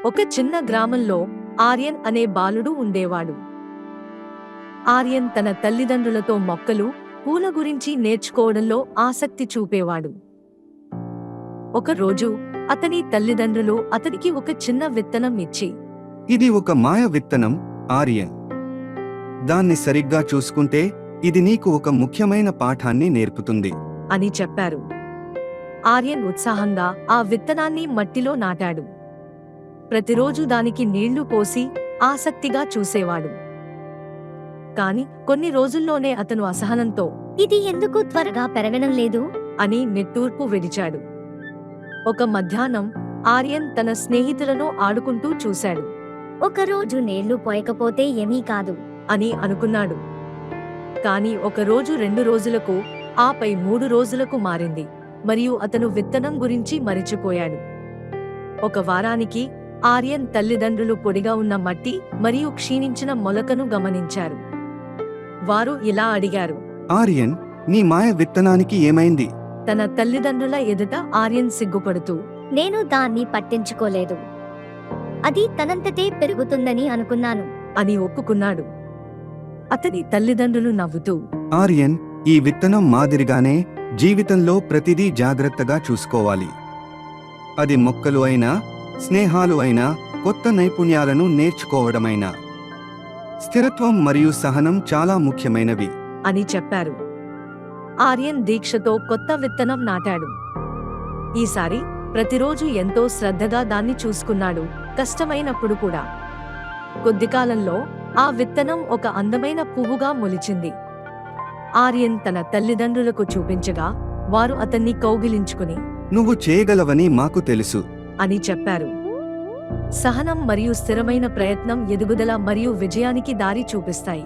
ఒక చిన్న గ్రామంలో ఆర్యన్ అనే బాలుడు ఉండేవాడు. ఆర్యన్ తన తల్లిదండ్రులతో మొక్కలు, పూల గురించి నేర్చుకోవడంలో ఆసక్తి చూపేవాడు. ఒకరోజు అతని తల్లిదండ్రులు అతనికి ఒక చిన్న విత్తనం ఇచ్చి, ఇది ఒక మాయ విత్తనం, ఆర్యన్. దాన్ని సరిగ్గా చూసుకుంటే ఇది నీకు ఒక ముఖ్యమైన పాఠాన్ని నేర్పుతుంది అని చెప్పారు. ఆర్యన్ ఉత్సాహంగా ఆ విత్తనాన్ని మట్టిలో నాటాడు. ప్రతిరోజు దానికి నీళ్లు పోసి ఆసక్తిగా చూసేవాడు. కాని కొన్ని రోజుల్లోనే అతను అసహనంతో ఇది ఎందుకు త్వరగా పెరగడం లేదు అని నిట్టూర్పు విడిచాడు. ఒక మధ్యాహ్నం ఆర్యన్ తన స్నేహితులను ఆడుకుంటూ చూశాడు. ఒకరోజు నీళ్లు పోయకపోతే ఏమీ కాదు అని అనుకున్నాడు. కాని ఒకరోజు 2 రోజులకు, ఆపై 3 రోజులకు మారింది, మరియు అతను విత్తనం గురించి మరిచిపోయాడు. ఒక వారానికి ఆర్యన్ తల్లిదండ్రులు పొడిగా ఉన్న మట్టి మరియు క్షీణించిన మొలకను గమనించారు. వారు ఇలా అడిగారు, ఆర్యన్, నీ మాయ విత్తనానికి ఏమైంది? తన తల్లిదండ్రుల ఎదుట ఆర్యన్ సిగ్గుపడుతూ, నేను దాన్ని పట్టించుకోలేదు. అది తనంతటే పెరుగుతుందని అనుకున్నాను అని ఒప్పుకున్నాడు. అతని తల్లిదండ్రులు నవ్వుతూ, ఆర్యన్, ఈ విత్తనం మాదిరిగానే జీవితంలో ప్రతిదీ జాగ్రత్తగా చూసుకోవాలి. అది మొక్కలు అయినా, స్నేహాలు అయినా, కొత్త నైపుణ్యాలను నేర్చుకోవడమైనా, స్థిరత్వం మరియు సహనం చాలా ముఖ్యమైనవి అని చెప్పారు. ఆర్యన్ దీక్షతో కొత్త విత్తనం నాటాడు. ఈసారి ప్రతిరోజు ఎంతో శ్రద్ధగా దాన్ని చూసుకున్నాడు, కష్టమైనప్పుడు కూడా. కొద్దికాలంలో ఆ విత్తనం ఒక అందమైన పువ్వుగా మొలిచింది. ఆర్యన్ తన తల్లిదండ్రులకు చూపించగా వారు అతన్ని కౌగిలించుకుని, నువ్వు చేయగలవని మాకు తెలుసు అని చెప్పారు. సహనం మరియు స్థిరమైన ప్రయత్నం ఎదుగుదల మరియు విజయానికి దారి చూపిస్తాయి.